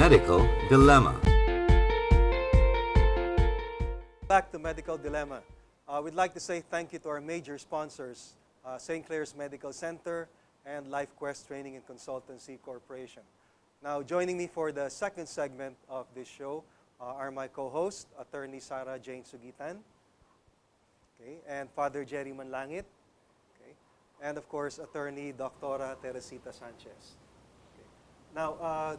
Medical Dilemma. Back to Medical Dilemma. We'd like to say thank you to our major sponsors, St. Clair's Medical Center and LifeQuest Training and Consultancy Corporation. Now, joining me for the second segment of this show are my co-hosts, Attorney Sara Suguitan, okay, and Father Jerry Manlangit, okay, and of course, Attorney Dr. Teresita Sanchez. Okay. Now,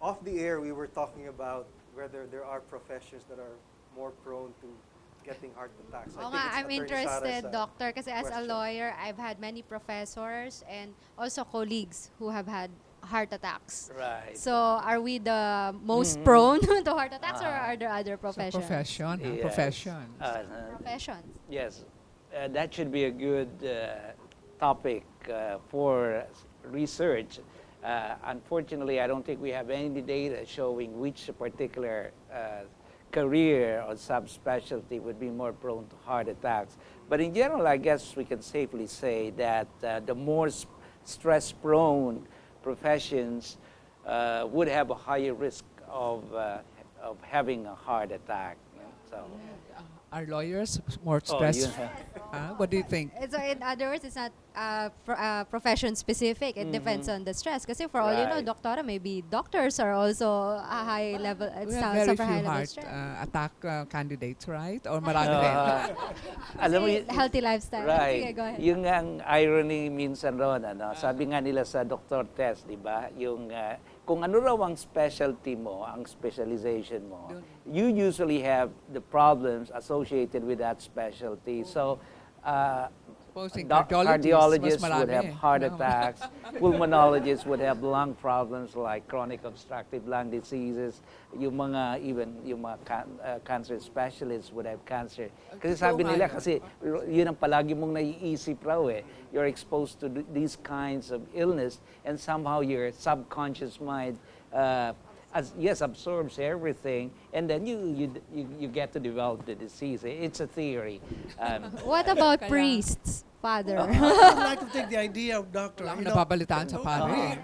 off the air, we were talking about whether there are professions that are more prone to getting heart attacks. Oo nga, I'm interested, Doctor, kasi as a question. lawyer, I've had many professors and also colleagues who have had heart attacks. Right. So, are we the most prone to heart attacks, or are there other So professions? profession, Yes. professions. Professions. Yes, that should be a good topic for research. Unfortunately, I don't think we have any data showing which particular career or subspecialty would be more prone to heart attacks. But in general, I guess we can safely say that the more stress-prone professions would have a higher risk of having a heart attack. So, Are lawyers more Oh, stressed? yeah. What do you think? So, in other words, it's not profession specific. It depends on the stress. Kasi for all you know, Right. doctora, maybe doctors are also a high level, We have very suffer high few level heart stress. attack candidates, right? Or marami rin? alam mo, Healthy lifestyle. right. Sige, go ahead. Yung ang irony minsan ron, sabi nga nila sa doctor test, di ba? Yung kung ano raw ang specialty mo, ang specialization mo, you usually have the problems associated with that specialty. So, Supposing cardiologists mas would marami have heart attacks, pulmonologists would have lung problems like chronic obstructive lung diseases, yung mga cancer specialists would have cancer. Kasi sabi nila, kasi yun ang palagi mong naiisip raw you're exposed to these kinds of illness and somehow your subconscious mind absorbs everything, and then you get to develop the disease. It's a theory. What about priests, Father? I'd like to take the idea of doctor. Wala akong You know, nababalitaan sa pare.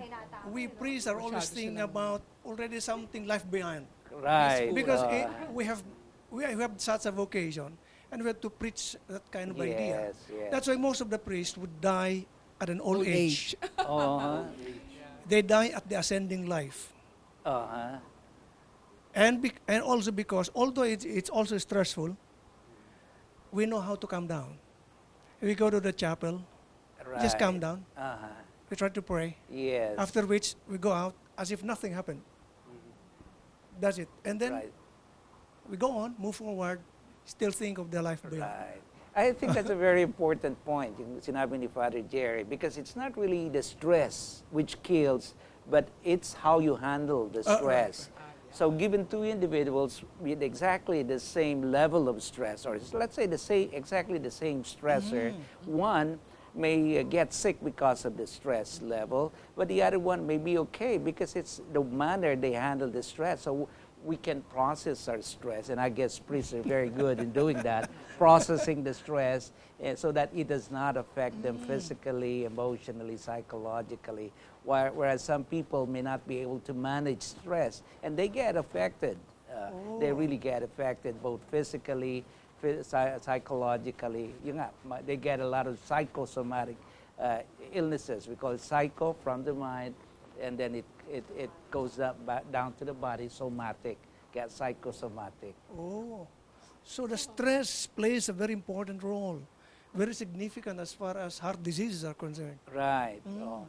we priests are always thinking about already something left behind. Right. Because we have such a vocation, and we have to preach that kind of idea. Yes, yes. That's why most of the priests would die at an old age. Uh-huh. They die at the ascending life. Uh-huh. And also because, although it's also stressful, we know how to calm down. We go to the chapel, just calm down. Uh-huh. We try to pray. Yes. After which, we go out as if nothing happened. That's it. And then Right. we go on, move forward, still think of the life beyond. Right. I think that's a very important point, yung sinabi ni Father Jerry, because it's not really the stress which kills, but it's how you handle the stress. So given two individuals with exactly the same level of stress, or let's say exactly the same stressor, one may get sick because of the stress level, but the other one may be okay because it's the manner they handle the stress. So we can process our stress, and I guess priests are very good in doing that, processing the stress so that it does not affect them physically, emotionally, psychologically, whereas some people may not be able to manage stress, and they get affected. They really get affected both physically, psychologically. They get a lot of psychosomatic illnesses. We call it psycho from the mind, and then it goes down to the body, somatic, get psychosomatic. Oh, so the stress plays a very important role, very significant as far as heart diseases are concerned. Right. Oh.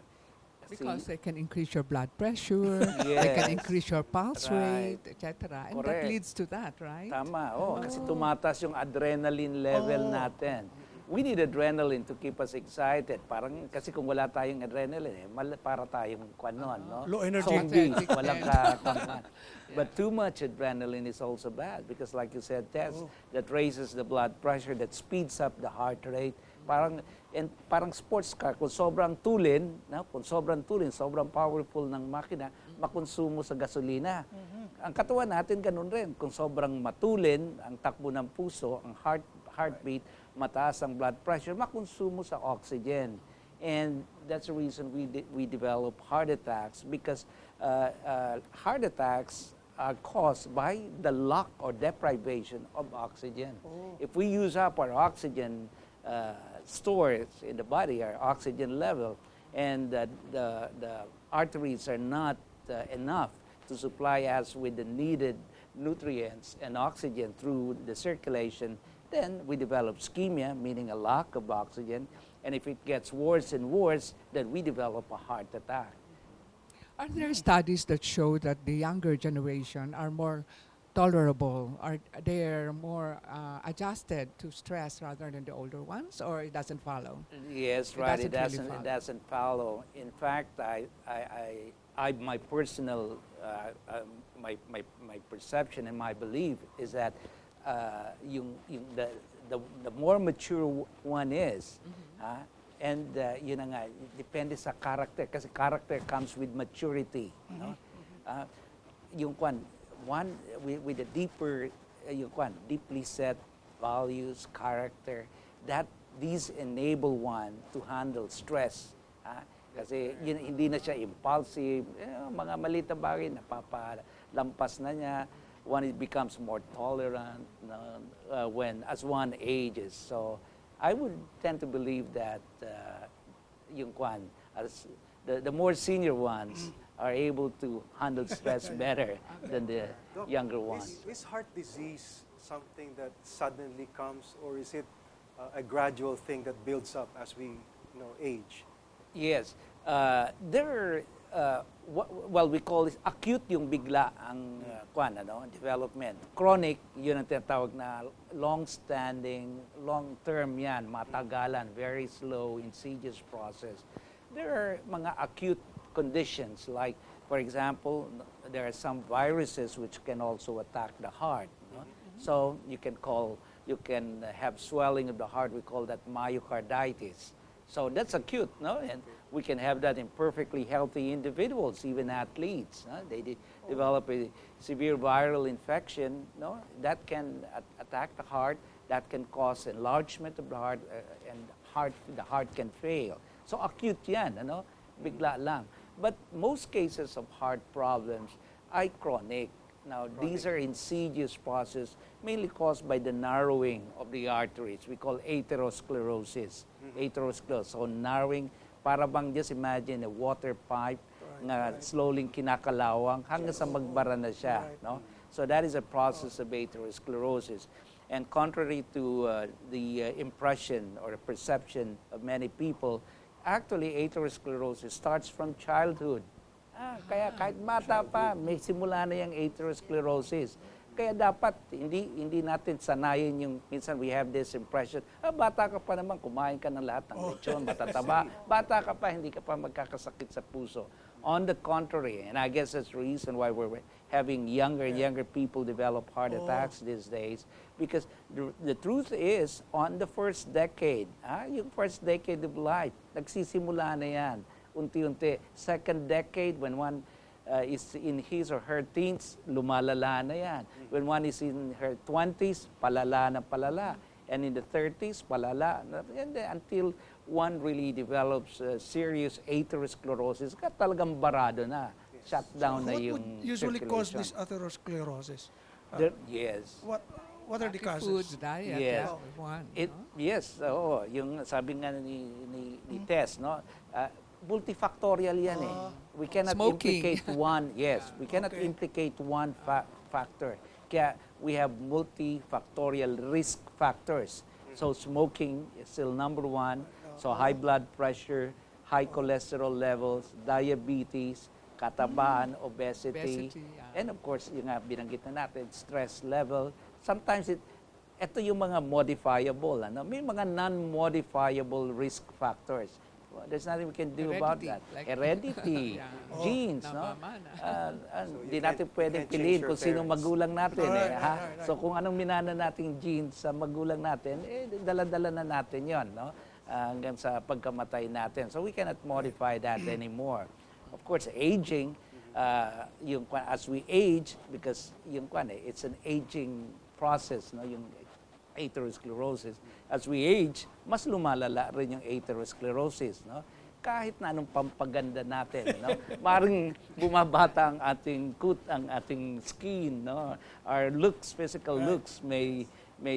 Because See? they can increase your blood pressure, they can Yes. increase your pulse Right. rate, etc. And Correct. that leads to that, right? Tama, kasi tumatas yung adrenaline level natin. We need adrenaline to keep us excited. Parang, kasi kung wala tayong adrenaline, para tayong kwanon, no? Low energy. Zombie, Pathetic. walang But too much adrenaline is also bad because like you said, Tess, that raises the blood pressure, that speeds up the heart rate. Parang sports car, kung sobrang tulin, sobrang powerful ng makina, makonsumo sa gasolina. Ang katawan natin ganun rin. Kung sobrang matulin, ang takbo ng puso, ang heartbeat, mataas ang blood pressure, makonsumo sa oxygen. And that's the reason we develop heart attacks, because heart attacks are caused by the lack or deprivation of oxygen. If we use up our oxygen stores in the body, our oxygen level, and the arteries are not enough to supply us with the needed nutrients and oxygen through the circulation, then we develop ischemia, meaning a lack of oxygen. And if it gets worse and worse, then we develop a heart attack. Are there studies that show that the younger generation are more tolerable? Are they more adjusted to stress rather than the older ones, or it doesn't follow? Yes, It right. doesn't really It doesn't follow. In fact, my personal, my perception and my belief is that the more mature one is, and yun na nga, depende sa character, kasi character comes with maturity. No? Yung one with a deeper, deeply set values, character, that these enable one to handle stress. Kasi hindi na siya impulsive, mga maliit na bagay, napapalampas na niya. One becomes more tolerant as one ages. So I would tend to believe that as the more senior ones are able to handle stress better than the younger ones. Is heart disease something that suddenly comes, or is it a gradual thing that builds up as we age? Yes. We call this acute, yung bigla ang development. Chronic, yun ang tinatawag na long-standing, long-term yan, matagalan, very slow, insidious process. There are mga acute conditions, like, for example, there are some viruses which can also attack the heart. No? So you can have swelling of the heart. We call that myocarditis. So that's acute, no? And we can have that in perfectly healthy individuals, even athletes. They develop a severe viral infection, no? That can attack the heart. That can cause enlargement of the heart, and the heart can fail. So acute yan, bigla lang. But most cases of heart problems are chronic. Now, these are insidious processes, mainly caused by the narrowing of the arteries. We call atherosclerosis. Atherosclerosis, so narrowing, para bang just imagine a water pipe na slowly kinakalawang hanggang sa magbara na siya. No? So that is a process of atherosclerosis. And contrary to the impression or perception of many people, actually atherosclerosis starts from childhood. Kaya kahit bata pa, may simula na yung atherosclerosis. Kaya dapat hindi natin sanayin yung, minsan we have this impression, bata ka pa naman, kumain ka ng lahat ng lechon, matataba. Bata ka pa, hindi ka pa magkakasakit sa puso. On the contrary, and I guess that's the reason why we're having younger and younger people develop heart attacks these days, because the truth is, on the first decade, yung first decade of life, nagsisimula na yan. Unti-unti. Second decade, when one is in his or her teens, lumalala na yan. When one is in her 20s, palala na palala. And in the 30s, palala. And until one really develops serious atherosclerosis, talagang barado na. Shut down na yung What would usually cause circulation. this atherosclerosis? Yes. What are the causes? Foods, diet, Yes. one. Yes, yung sabi nga ni Tess, no? Multifactorial yan eh. We cannot Smoking. implicate one, we cannot implicate one factor. Kaya we have multifactorial risk factors. So smoking is still number one. So high blood pressure, high cholesterol levels, diabetes, katabaan, obesity, and of course, yung nga binanggit na natin, stress level. Sometimes ito yung mga modifiable. May mga non-modifiable risk factors. There's nothing we can do about that. Heredity, genes, no? Hindi natin pwedeng piliin kung sino magulang natin. So kung anong minana nating genes sa magulang natin, dala-dala na natin yon, no? Hanggang sa pagkamatay natin. So we cannot modify that anymore. Of course, aging, as we age, because it's an aging process, no? Yung atherosclerosis. As we age, mas lumalala rin yung atherosclerosis, no? Kahit na anong pampaganda natin, no? Maring bumabata ang ating ang ating skin, no? Our looks, physical looks may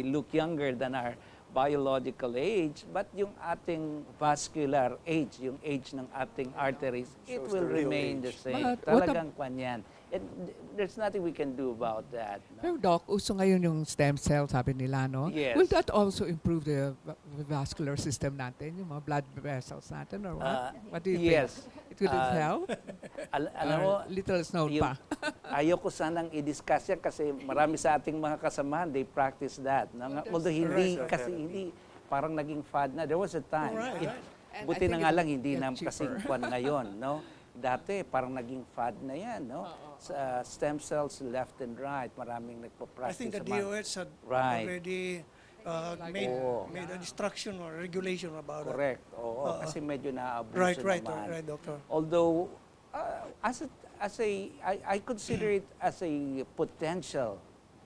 look younger than our biological age, but yung ating vascular age, yung age ng ating arteries, it Shows will the real remain the age. same. But what Talagang kwan yan. And there's nothing we can do about that. No? Pero Doc, uso ngayon yung stem cell, sabi nila, no? Yes. Will that also improve the vascular system natin, yung mga blood vessels natin, or what? What do you Yes. think? It will help? Alam mo, Little known yung- pa. ayoko sanang i-discuss yan kasi marami sa ating mga kasamahan, they practice that. Although hindi, Right. kasi hindi, parang naging fad na. There was a time. Right. And I Buti na think nga it lang, hindi get na cheaper. kasing kwan ngayon, no? Dati, parang naging fad na yan, no? Sa stem cells left and right, maraming I nagpa-practice think the sa mga- DOH had Right. already Oo. made an instruction or regulation about it. Correct, oo. Kasi medyo naaabuso Right, naman. right, doctor. Although, I consider it as a potential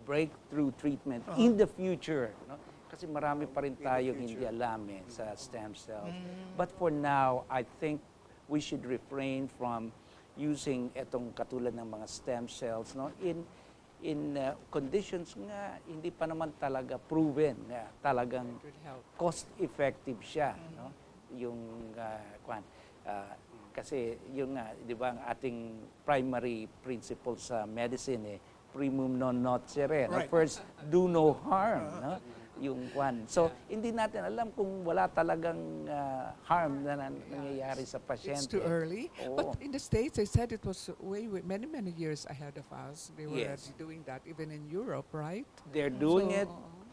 breakthrough treatment in the future. No? Kasi marami pa rin tayong hindi alam sa stem cells. But for now, I think we should refrain from using itong katulad ng mga stem cells, no, in conditions nga hindi pa naman talaga proven nga talagang cost effective siya, no, yung kasi yung nga, di ba, ang ating primary principle sa medicine primum non nocere, no? Right. First, do no harm, no? Yung so hindi natin alam kung wala talagang harm na nangyayari sa pasyente. It's too early. Oo. But in the States, they said it was many, many years ahead of us. They were Yes. already doing that, even in Europe, right? They're doing So, it,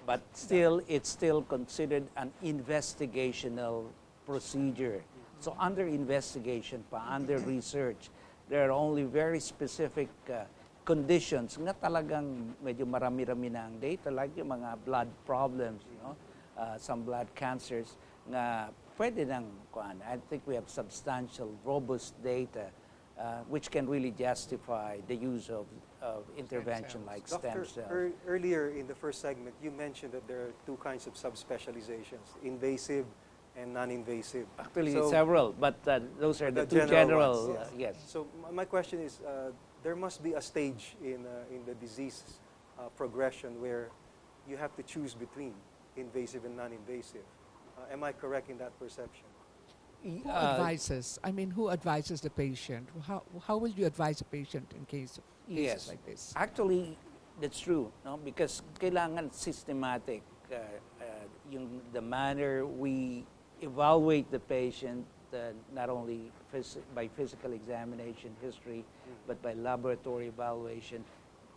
but still, it's still considered an investigational procedure. So under investigation pa, under research, there are only very specific conditions nga talagang medyo marami-rami na ang data, like yung mga blood problems, no? Some blood cancers nga pwede nang I think we have substantial, robust data which can really justify the use of intervention like stem Doctor, cells. earlier in the first segment, you mentioned that there are two kinds of subspecializations, invasive and non-invasive. Actually, So, several, but those are the two general general. ones, Yes. So my question is, there must be a stage in the disease progression where you have to choose between invasive and non-invasive. Am I correct in that perception? Who advises? I mean, who advises the patient? How will you advise a patient in case of cases Yes. like this? Actually, that's true, no? Because kailangan systematic yung the manner we evaluate the patient, not only by physical examination history, but by laboratory evaluation.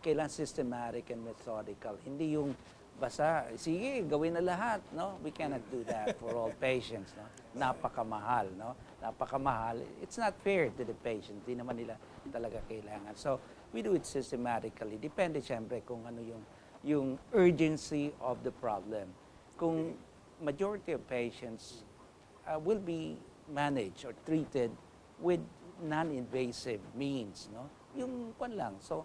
Kailangan systematic and methodical. Hindi yung basta, sige, gawin na lahat, no? We cannot do that for all patients, no? Napakamahal, no? Napakamahal. It's not fair to the patient. Hindi naman nila talaga kailangan. So, we do it systematically. Depende siyempre kung ano yung urgency of the problem. Kung majority of patients will be managed or treated with non-invasive means, no? Yung lang. So,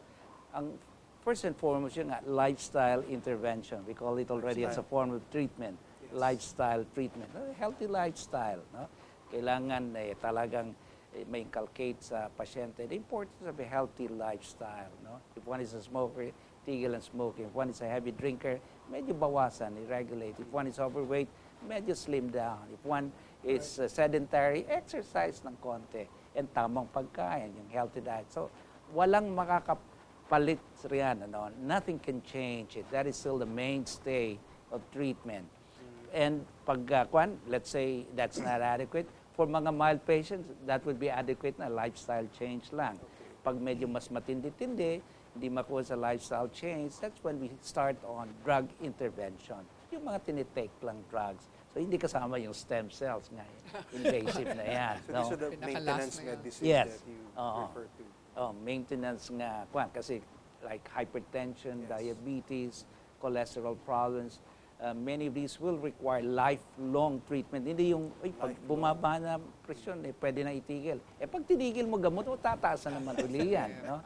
ang first and foremost, yung lifestyle intervention. We call it already as a form of treatment. Yes. Lifestyle treatment. Healthy lifestyle, no? Kailangan talagang may inculcate sa pasyente the importance of a healthy lifestyle, no? If one is a smoker, tigil ang smoking. If one is a heavy drinker, medyo bawasan, i-regulate. If one is overweight, medyo slim down. If one is sedentary, exercise ng konti. And tamang pagkain, yung healthy diet. So, walang makakapalit riyan, ano? Nothing can change it. That is still the mainstay of treatment. And pag, let's say that's not adequate, for mga mild patients, that would be adequate na lifestyle change lang. Pag medyo mas matindi-tindi, hindi makuha sa lifestyle change, that's when we start on drug intervention. Yung mga tinitake lang drugs. So, hindi kasama yung stem cells nga. Invasive na yan. So no? these are the Pinakalas maintenance na yan. medicines Yes. that you Oo. refer to. Maintenance nga. Kasi like hypertension, Yes. diabetes, cholesterol problems, many of these will require lifelong treatment. Hindi yung, pag bumaba na presyon, pwede na itigil. Pag tinigil mo gamot, tataas na naman uli yan. No?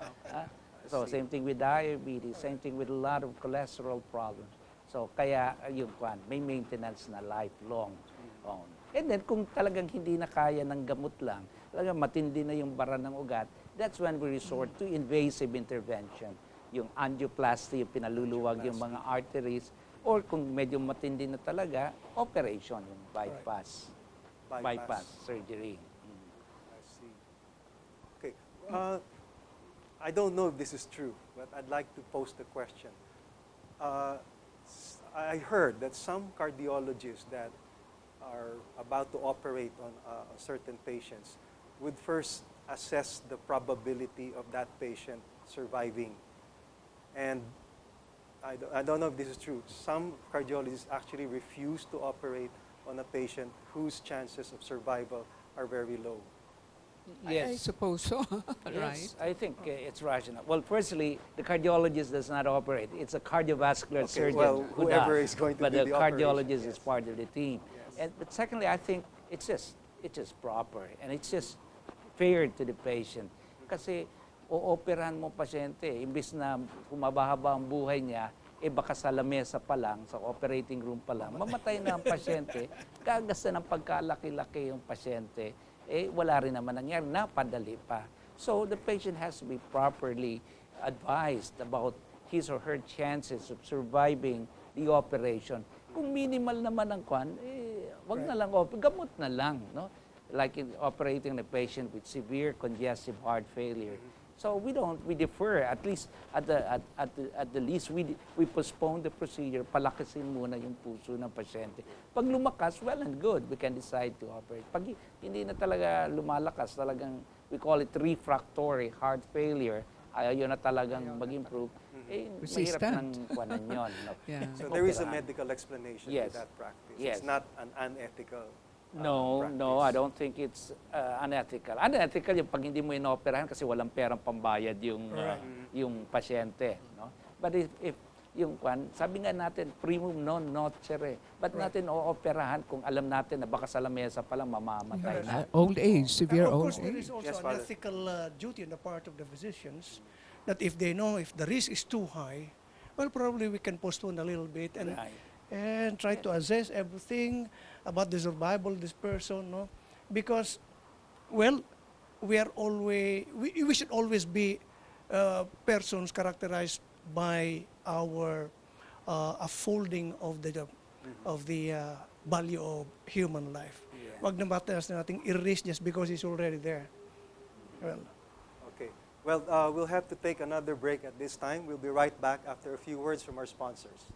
So, same thing with diabetes, same thing with a lot of cholesterol problems. So kaya yung kwan, may maintenance na lifelong. And then kung talagang hindi na kaya ng gamot lang, talagang matindi na yung bara ng ugat, that's when we resort to invasive intervention. Yung angioplasty, yung pinaluluwag yung mga arteries, or kung medyo matindi na talaga, operation, yung bypass. Bypass surgery. I see. Okay. I don't know if this is true, but I'd like to pose the question. I heard that some cardiologists that are about to operate on certain patients would first assess the probability of that patient surviving. And I don't know if this is true. Some cardiologists actually refuse to operate on a patient whose chances of survival are very low. I suppose so, right? Yes, I think it's rational. Well, firstly, the cardiologist does not operate. It's a cardiovascular surgeon well, who whoever does. is going to but do the the cardiologist operation, is part of the team. Yes. But secondly, I think it's just proper and it's just fair to the patient. Kasi ooperahan mo pasyente, imbis na humaba-haba ang buhay niya, baka sa lamesa pa lang, sa operating room pa lang, mamatay na ang pasyente, gagasta ng pagkalaki-laki yung pasyente, wala rin naman nangyari, napadali pa. So the patient has to be properly advised about his or her chances of surviving the operation. Kung minimal naman ang kwan, wag na lang, gamot na lang, no? Like operating a patient with severe congestive heart failure. So we defer, at least at the least we postpone the procedure, palakasin muna yung puso ng pasyente. Pag lumakas, well and good, we can decide to operate. Pag hindi na talaga lumalakas, talagang we call it refractory heart failure, ayaw na talagang mag-improve, mahirap ng kwanan yun. No? Yeah. So there is a medical explanation Yes. to that practice. Yes. It's not an unethical No, I don't think it's unethical. Unethical yung pag hindi mo inoperahan kasi walang perang pambayad yung pasyente, no? But if yung kwan, sabi nga natin primum non nocere, ba't natin ooperahan kung alam natin na baka sa lamesa pa lang mamamatay na? Old age, severe Of old course, there is age. also Yes, an Father. ethical duty on the part of the physicians that if they know if the risk is too high, well, probably we can postpone a little bit and try to assess everything about the survival of this person, no? Because, well, we should always be persons characterized by our unfolding of the value of human life. Wag na mataas na nating i-risk just because it's already there. Well, Okay. Well, we'll have to take another break at this time. We'll be right back after a few words from our sponsors.